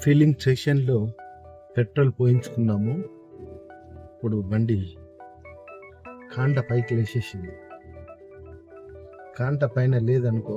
Filling స్టేషన్లో petrol పోయించుకున్నాము. ఇప్పుడు బండి కాంట పైకి లేచేసింది. కాంట పైన లేదనుకో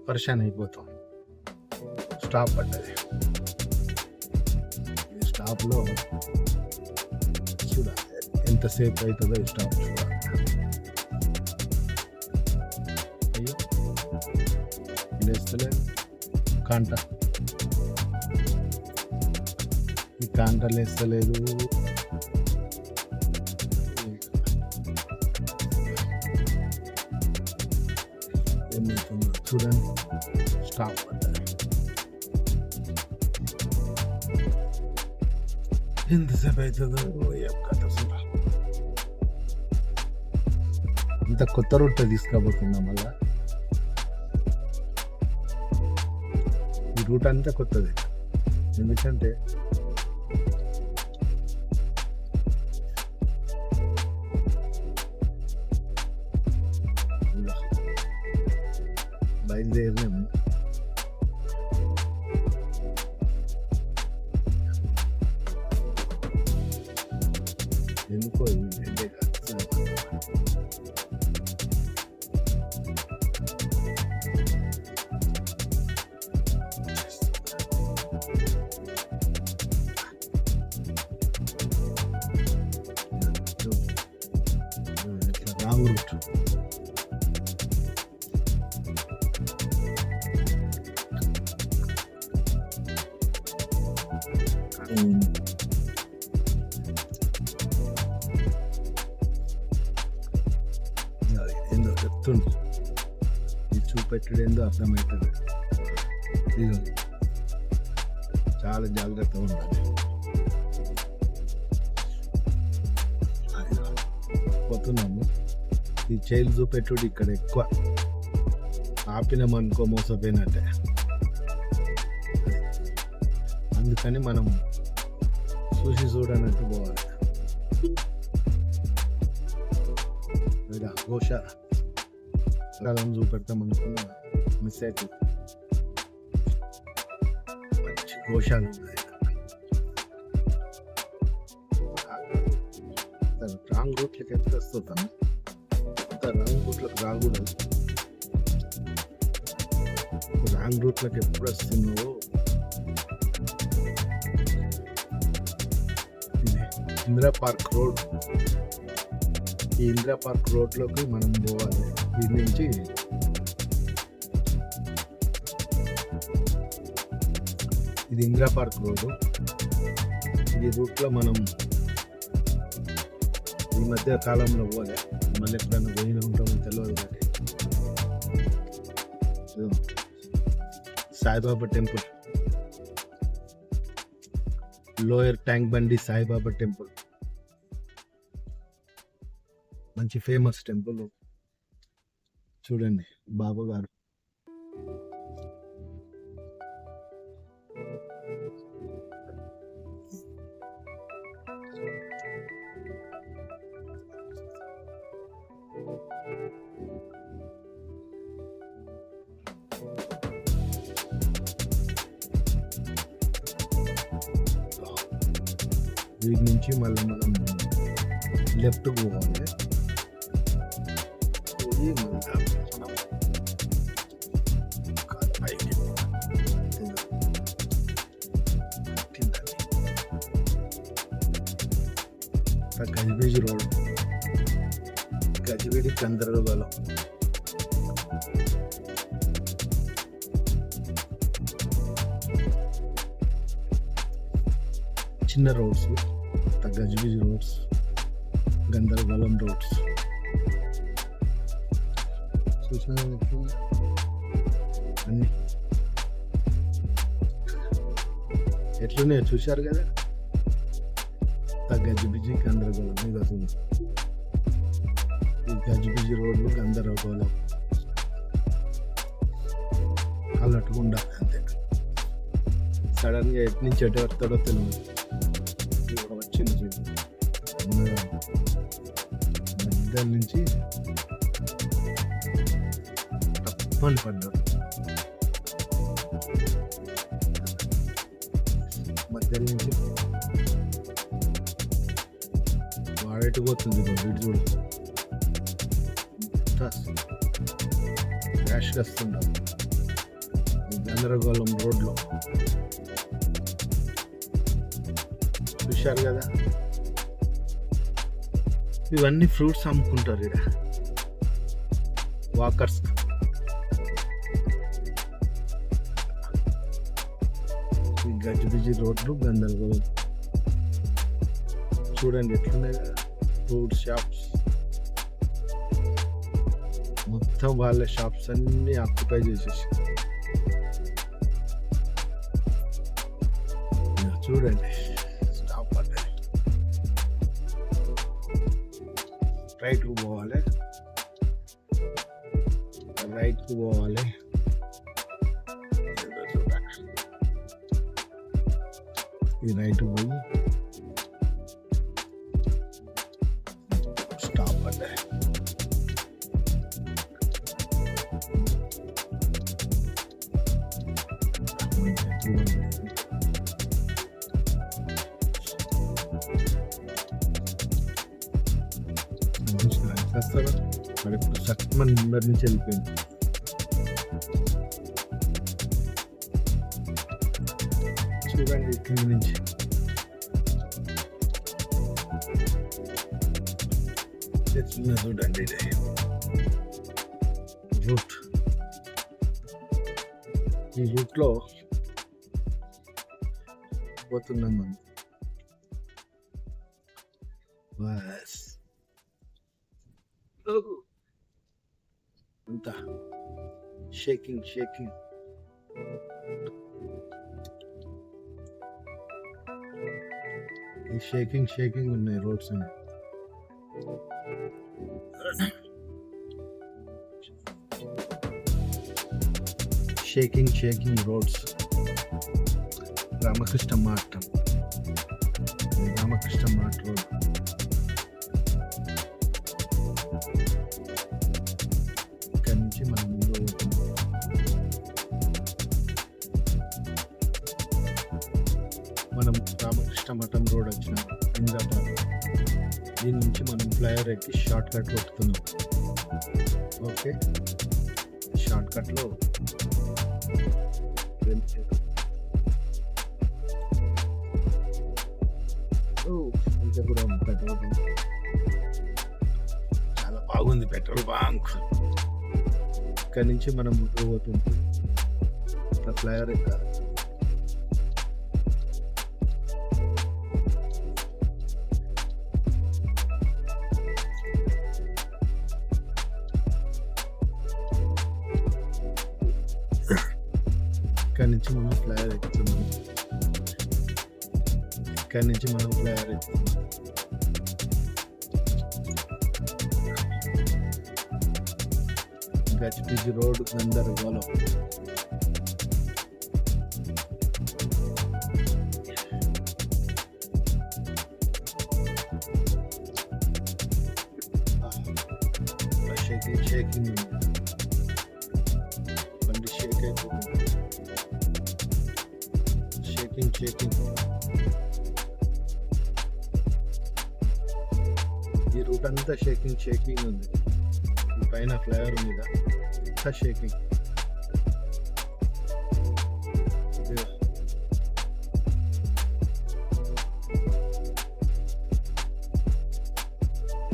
పరిశాన్ అయిపోతాం. స్టాప్ పడ్డది. ఈ స్టాప్లో చూడాలి ఎంతసేపు అవుతుందో ఈ స్టాప్ చూడాలి. అయ్యో లేస్తలేదు కాంట, ఈ కాంట లేస్తలేదు. ఏమవుతుందో చూడండి. స్టాప్ పడ్డది. ఎంతసేపు అవుతుందో కథ చూడాలి. ఇంత కొత్త రూట్ తీసుకుపోతున్నాం. మళ్ళా ఈ రూట్ అంతా కొత్తది. ఎందుకంటే బయలుదేరినాము. ఎందుకో రాంగ్ రూట్. ఏందో చెప్తుండు, ఇది చూపెట్టడు ఏందో అర్థమవుతుంది. ఇది చాలా జాగ్రత్తగా ఉండాలి. పోతున్నాము. ఈ చైలు చూపెట్టుడు ఇక్కడ ఎక్కువ. ఆపినామనుకో మోసపోయినట్టే. అందుకని మనం చూసి చూడనట్టు పోవాలి. ఘోష కాలం చూపెడతాం అనుకున్న మిస్ అవుతుంది. మంచి ఘోషాలు ఉన్నాయి. రాంగ్ రూట్లకి ఎప్పుడు వస్తుంటాను. రాంగ్ రూట్లకు రాకూడదు. రాంగ్ రూట్లకు ఎప్పుడు వస్తున్నావో. Indira park road. ఈ ఇందిరా పార్క్ రోడ్లోకి మనం పోవాలి. దీని నుంచి ఇది ఇందిరా పార్క్ రోడ్డు. ఈ రూట్లో మనం ఈ మధ్య కాలంలో పోలే. మళ్ళీ ఎప్పుడైనా పోయిన ఉంటామో తెలియదు. కానీ సాయిబాబా టెంపుల్, లోయర్ ట్యాంక్ బండి సాయిబాబా టెంపుల్ మంచి ఫేమస్ టెంపుల్. చూడండి బాబా గారు. వీటి నుంచి మళ్ళీ మనం లెఫ్ట్ పోవాలి. గజిబిజి రోడ్, గజిబిడి గందరగోళం. చిన్న రోడ్స్, గజిబిజి రోడ్స్, గందరగోళం రోడ్స్. చూసిన అన్ని ఎట్లున్నాయో చూశారు కదా. గజిబిజి గందరగోళం. ఇది అసలు ఈ గజిబిజి రోడ్లు గందరగోళం అలట్టుగా ఉండాలి. అంతే. సడన్గా ఎటు నుంచి ఎటు వస్తాడో తెలియదు. వచ్చింది మధ్య నుంచి తప్పని పడ్డాడు. మధ్యలో నుంచి వాడేటు పోతుంది వీడు చూడు ర్యాష్గా వస్తున్నాడు గందరగోళం రోడ్లో చూశారు కదా. ఇవన్నీ ఫ్రూట్స్ అమ్ముకుంటారు ఇక్కడ వాకర్స్. ఈ గజిబిజి రోడ్లు గందరగోళం చూడండి ఎట్లున్నాయి కదా. ఫ్రూట్ షాప్స్ మొత్తం వాళ్ళ షాప్స్ అన్ని ఆక్యుపై చేసేసి చూడండి. స్టాప్ అంటే రైట్కు పోవాలి, రైట్కు పోవాలి. ఈ రైట్ పోయి స్టాప్ అంటే మరి ఇప్పుడు సక్మన్ నెంబర్ నుంచి వెళ్ళిపోయింది. చూడండి కింద నుంచి చెట్లు చూడండి. ఇది రూట్, ఈ రూట్లో పోతున్నాం మనం. బస్ అంతా షేకింగ్ షేకింగ్. ఈ షేకింగ్ షేకింగ్ ఉన్నాయి రోడ్స్ అన్ని. Shaking shaking roads. Ramakrishna mart, Ramakrishna mart road. ఇక్కడ నుంచి మనం ముందు మనం రామకృష్ణ మఠం రోడ్ వచ్చినాం ఇంద్రాబాద్. దీని నుంచి మనం ఫ్లైఓవర్ ఎక్కి షార్ట్ కట్ కొట్టుతున్నాం. ఓకే, షార్ట్ కట్లో కూడా పెట్రోల్ బంక్ చాలా బాగుంది. పెట్రోల్ బంక్ ఇక్కడ నుంచి మనం ముందుకు పోతుంటే ఫ్లైఓవర్ ఎక్కాలి. ఇక్కడ నుంచి మనం ఫ్లైఓవర్ ఎక్కుతున్నాం. ఇక్కడ నుంచి మనం ఫ్లైఓవర్ ఎక్కుతున్నాం. గజిబిజి రోడ్ గందరగోళం. షేకింగ్ షేకింగ్ ఉంది. బండి షేక్ అయిపోతుంది. Shaking shaking. ఈ రూట్ అంతా షేకింగ్ షేకింగ్ ఉంది. ఈ పైన ఫ్లైఓవర్ మీద అంతా షేకింగ్.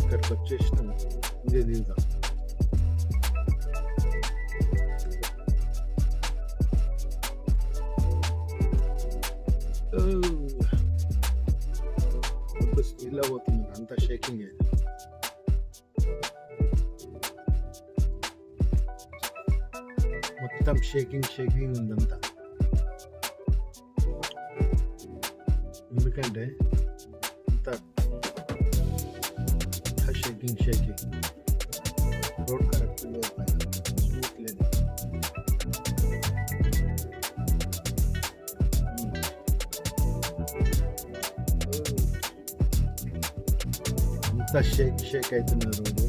ఇక్కడికి వచ్చేసినాం. ఇదే దిగుదాం. స్పీడ్లో పోతుంది. అంతా షేకింగ్. మొత్తం షేకింగ్ షేకింగ్ ఉందంతా. ఎందుకంటే అంతా షేకింగ్ షేకింగ్. రోడ్ కరెక్ట్ లేదు, స్మూత్ లేదు. అంతా షేక్ షేక్ అవుతున్నారు రోడ్డు.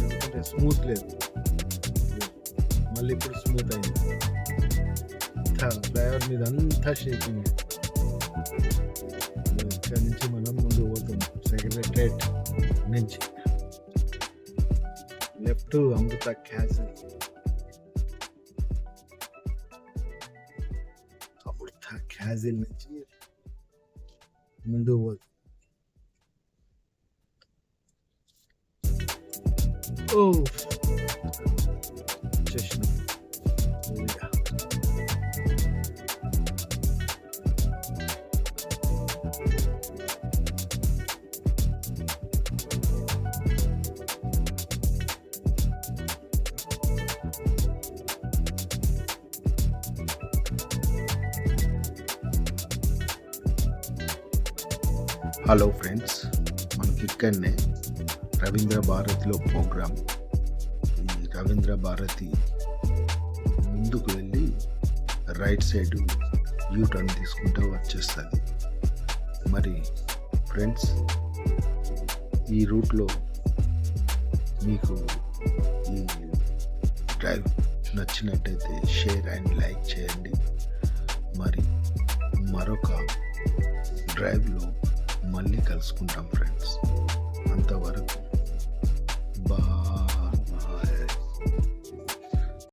ఎందుకంటే స్మూత్ లేదు. మళ్ళీ ఇప్పుడు స్మూత్ అయింది. డ్రైవర్ మీద అంతా షేకింగ్. ఇక్కడ నుంచి మనం ముందు పోతాం సెక్రటరేట్ నుంచి. లెఫ్ట్ అమృత క్యాసిల్. అమృత క్యాసిల్ నుంచి ముందు పోతాం. ఓ వచ్చేసిన. హలో ఫ్రెండ్స్, మనకి ఇక్కడనే రవీంద్ర భారతిలో ప్రోగ్రామ్. ఈ రవీంద్ర భారతి ముందుకు వెళ్ళి రైట్ సైడ్ యూటర్న్ తీసుకుంటూ వచ్చేస్తుంది. మరి ఫ్రెండ్స్, ఈ రూట్లో మీకు ఈ డ్రైవ్ నచ్చినట్టయితే షేర్ అండ్ లైక్ చేయండి. మరి మరొక డ్రైవ్లో మళ్ళీ కలుసుకుంటాం ఫ్రెండ్స్. అంతవరకు బాయ్.